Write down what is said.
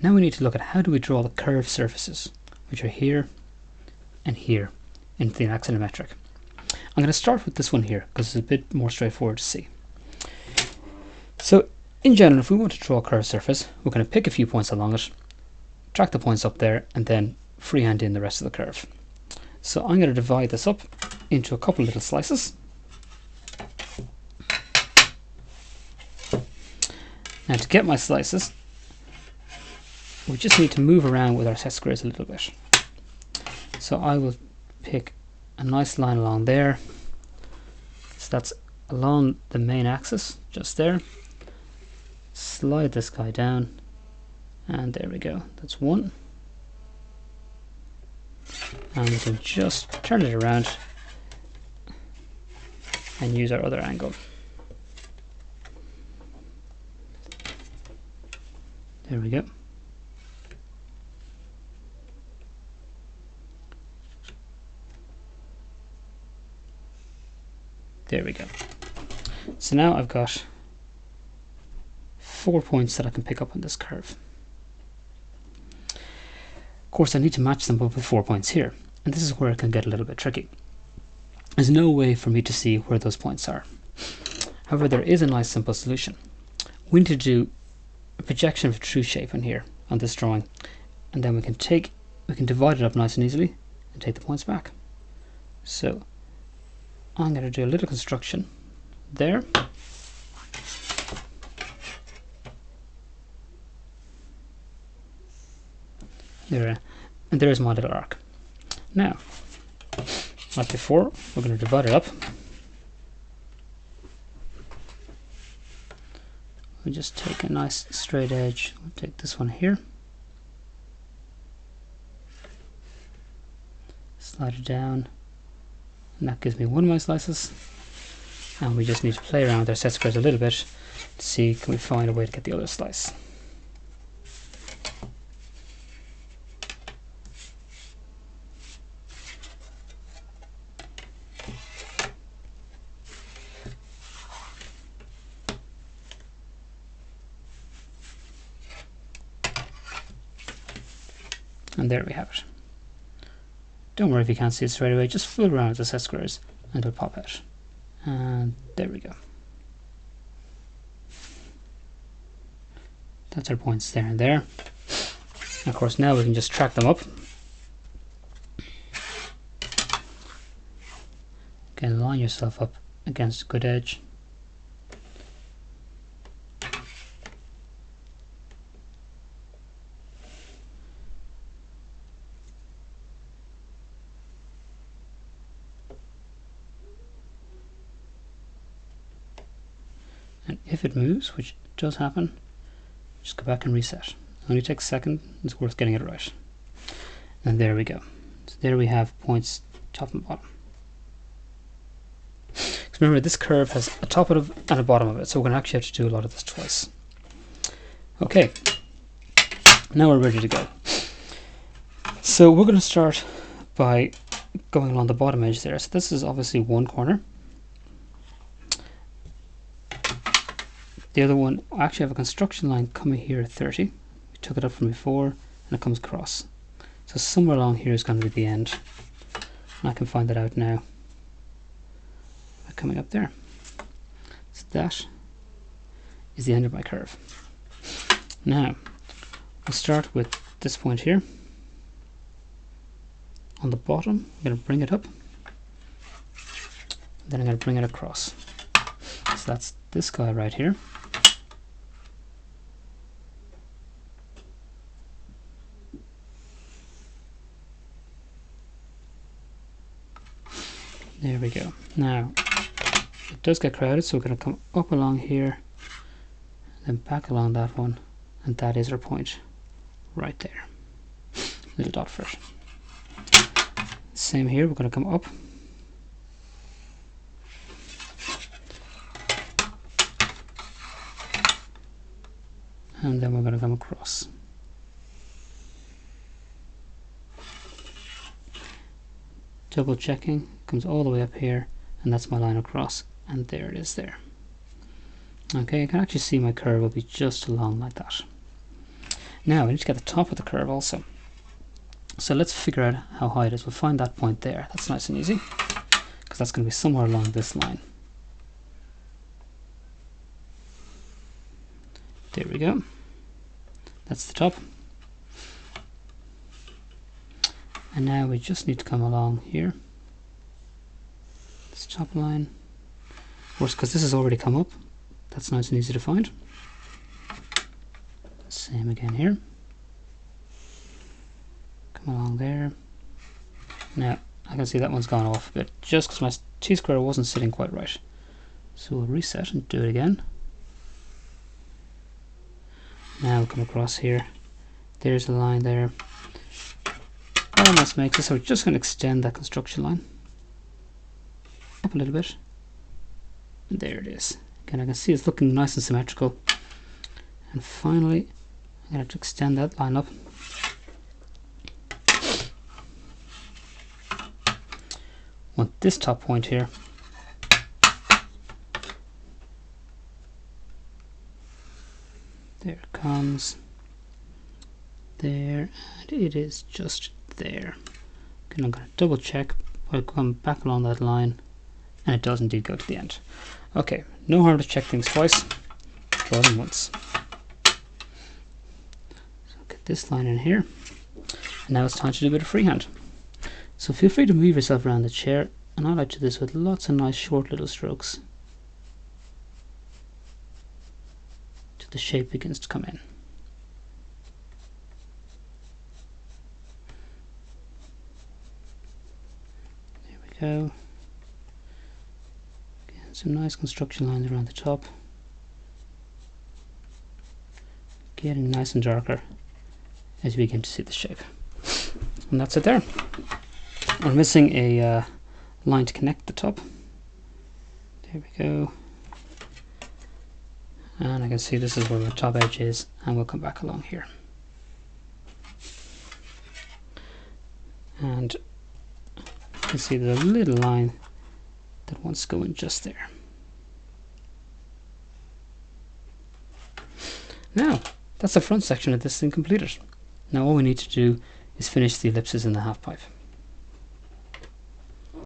Now we need to look at how do we draw the curved surfaces, which are here and here in the axonometric. I'm going to start with this one here because it's a bit more straightforward to see. So in general, if we want to draw a curved surface, we're going to pick a few points along it, track the points up there, and then freehand in the rest of the curve. So I'm going to divide this up into a couple little slices. Now to get my slices, we just need to move around with our set squares a little bit. So I will pick a nice line along there. So that's along the main axis, just there. Slide this guy down, and there we go. That's one. And we can just turn it around and use our other angle. There we go. There we go. So now I've got 4 points that I can pick up on this curve. Of course, I need to match them up with 4 points here, and this is where it can get a little bit tricky. There's no way for me to see where those points are. However, there is a nice simple solution. We need to do a projection of a true shape in here on this drawing, and then we can divide it up nice and easily and take the points back. So I'm going to do a little construction there. There, and there's my little arc. Now, like before, we're going to divide it up. We just take a nice straight edge. We'll take this one here, slide it down, and that gives me one of my slices. And we just need to play around with our set squares a little bit to see can we find a way to get the other slice. And there we have it. Don't worry if you can't see it straight away, just fool around with the set squares and it'll pop out. And there we go. That's our points there and there. And of course now we can just track them up. Again, line yourself up against a good edge. And if it moves, which does happen, just go back and reset. It only takes a second, it's worth getting it right. And there we go. So there we have points top and bottom. Because remember, this curve has a top of it and a bottom of it, so we're going to actually have to do a lot of this twice. Okay, now we're ready to go. So we're going to start by going along the bottom edge there. So this is obviously one corner. The other one, I actually have a construction line coming here at 30. We took it up from before and it comes across. So somewhere along here is going to be the end. And I can find that out now by coming up there. So that is the end of my curve. Now, we'll start with this point here. On the bottom, I'm going to bring it up. Then I'm going to bring it across. So that's this guy right here. There we go. Now, it does get crowded, so we're going to come up along here, then back along that one, and that is our point right there. Little dot for it. Same here, we're going to come up. And then we're going to come across. Double checking, comes all the way up here, and that's my line across, and there it is there. Okay, I can actually see my curve will be just along like that. Now we need to get the top of the curve also. So let's figure out how high it is. We'll find that point there. That's nice and easy, because that's going to be somewhere along this line. There we go. That's the top. And now we just need to come along here. This top line. Of course, because this has already come up, that's nice and easy to find. Same again here. Come along there. Now, I can see that one's gone off a bit, just because my t-square wasn't sitting quite right. So we'll reset and do it again. Now we'll come across here. There's a line there. That almost makes it, so we're just going to extend that construction line up a little bit. And there it is. Again, I can see it's looking nice and symmetrical. And finally, I'm going to have to extend that line up. Want this top point here. There it comes. There, and it is just there. Okay, I'm going to double check. I'll come back along that line, and it does indeed go to the end. Okay, no harm to check things twice. Draw them once. So get this line in here, and now it's time to do a bit of freehand. So feel free to move yourself around the chair, and I like to do this with lots of nice short little strokes till the shape begins to come in. There we go. Again, some nice construction lines around the top. Getting nice and darker as we begin to see the shape. And that's it there. We're missing a line to connect the top. There we go. And I can see this is where the top edge is, and we'll come back along here. And you can see there's a little line that wants to go in just there. Now, that's the front section of this thing completed. Now all we need to do is finish the ellipses in the half pipe.